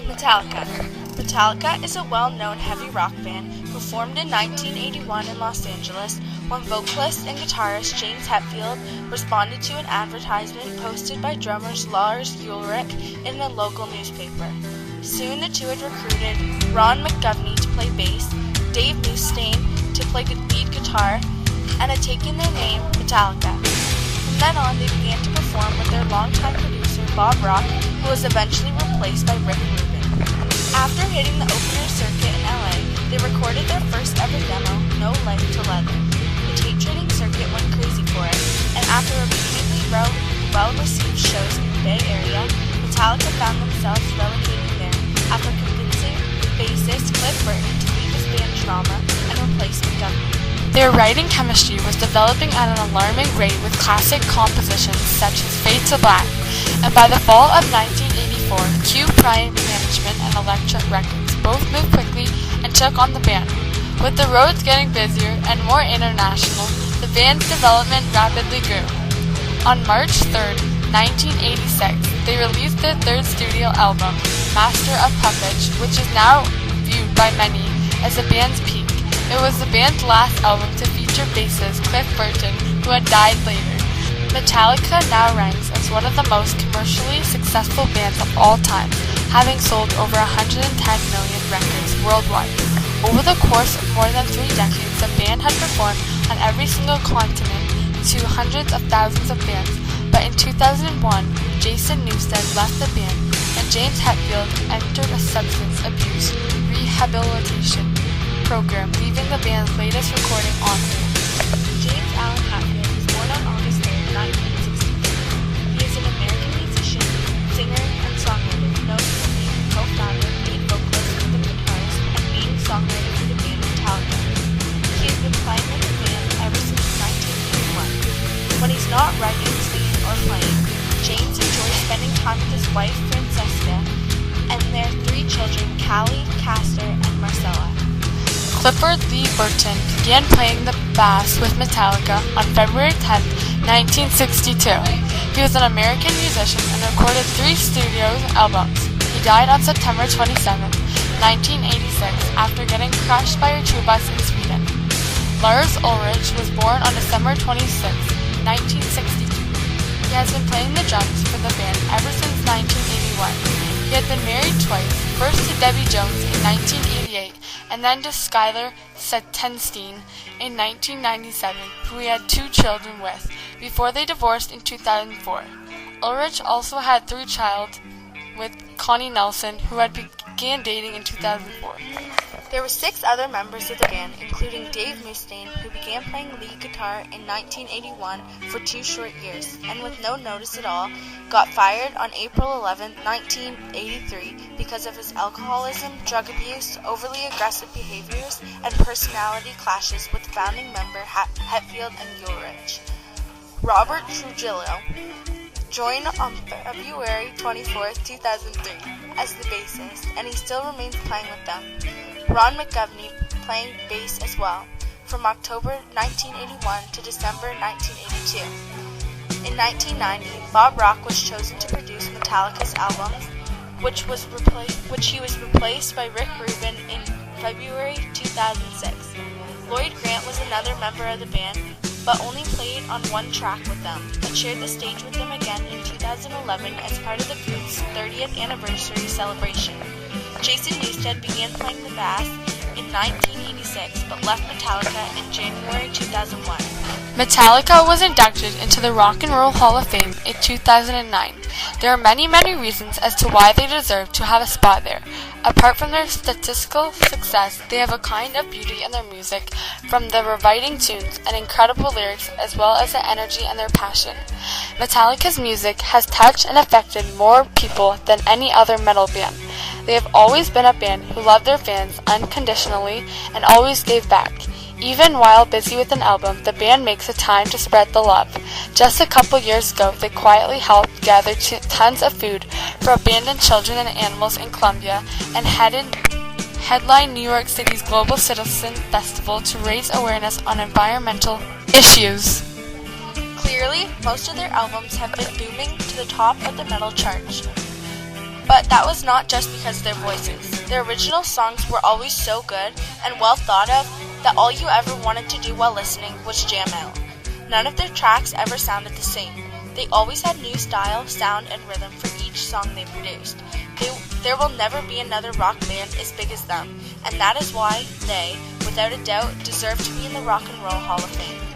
Metallica. Metallica is a well-known heavy rock band who formed in 1981 in Los Angeles when vocalist and guitarist James Hetfield responded to an advertisement posted by drummers Lars Ulrich in a local newspaper. Soon the two had recruited Ron McGovney to play bass, Dave Mustaine to play lead guitar, and had taken their name Metallica. From then on, they began to perform with their longtime producer Bob Rock, who was eventually replaced by Rick Rubin. After hitting the opener circuit in LA, they recorded their first ever demo, No Leg to Leather. The tape trading circuit went crazy for it, and after repeatedly well-received shows in the Bay Area, Metallica found themselves relegated there after convincing bassist Cliff Burton to leave his band Trauma and replace McGovney. Their writing chemistry was developing at an alarming rate with classic compositions such as Fade to Black, and by the fall of 1984, Q Prime Management and Elektra Records both moved quickly and took on the band. With the roads getting busier and more international, the band's development rapidly grew. On March 3, 1986, they released their third studio album, Master of Puppets, which is now viewed by many as the band's peak. It was the band's last album to feature bassist Cliff Burton, who had died later. Metallica now ranks as one of the most commercially successful bands of all time, having sold over 110 million records worldwide. Over the course of more than 3 decades, the band had performed on every single continent to hundreds of thousands of fans, but in 2001, Jason Newsted left the band and James Hetfield entered a substance abuse rehabilitation program, leaving the band's latest recording on hold. James Allen Hetfield was born on August 3, 1962. He is an American musician, singer, and songwriter known for being the co-founder, lead vocalist with the guitarist, and main songwriter for the band Metallica. He has been playing with the band ever since 1981. When he's not writing, singing, or playing, James enjoys spending time with his wife, Francesca, and their 3 children, Callie, Castor, and Marcella. Clifford Lee Burton began playing the bass with Metallica on February 10, 1962. He was an American musician and recorded 3 studio albums. He died on September 27, 1986, after getting crushed by a tour bus in Sweden. Lars Ulrich was born on December 26, 1962. He has been playing the drums for the band ever since 1981. He had been married twice, first to Debbie Jones in 1988, and then to Skylar Settenstein in 1997, who he had 2 children with, before they divorced in 2004. Ulrich also had 3 children with Connie Nelson, who had began dating in 2004. There were 6 other members of the band, including Dave Mustaine, who began playing lead guitar in 1981 for 2 short years, and with no notice at all, got fired on April 11, 1983 because of his alcoholism, drug abuse, overly aggressive behaviors, and personality clashes with founding member Hetfield and Ulrich. Robert Trujillo joined on February 24, 2003 as the bassist, and he still remains playing with them. Ron McGovney playing bass as well, from October 1981 to December 1982. In 1990, Bob Rock was chosen to produce Metallica's album, which he was replaced by Rick Rubin in February 2006. Lloyd Grant was another member of the band, but only played on 1 track with them, but shared the stage with them again in 2011 as part of the group's 30th anniversary celebration. Jason Newsted began playing the bass in 1986, but left Metallica in January 2001. Metallica was inducted into the Rock and Roll Hall of Fame in 2009. There are many reasons as to why they deserve to have a spot there. Apart from their statistical success, they have a kind of beauty in their music, from the reviving tunes and incredible lyrics, as well as the energy and their passion. Metallica's music has touched and affected more people than any other metal band. They have always been a band who loved their fans unconditionally and always gave back. Even while busy with an album, the band makes a time to spread the love. Just a couple years ago, they quietly helped gather tons of food for abandoned children and animals in Colombia and headlined New York City's Global Citizen Festival to raise awareness on environmental issues. Clearly, most of their albums have been booming to the top of the metal charts. But that was not just because of their voices. Their original songs were always so good and well thought of that all you ever wanted to do while listening was jam out. None of their tracks ever sounded the same. They always had new style, sound, and rhythm for each song they produced. There will never be another rock band as big as them, and that is why they, without a doubt, deserve to be in the Rock and Roll Hall of Fame.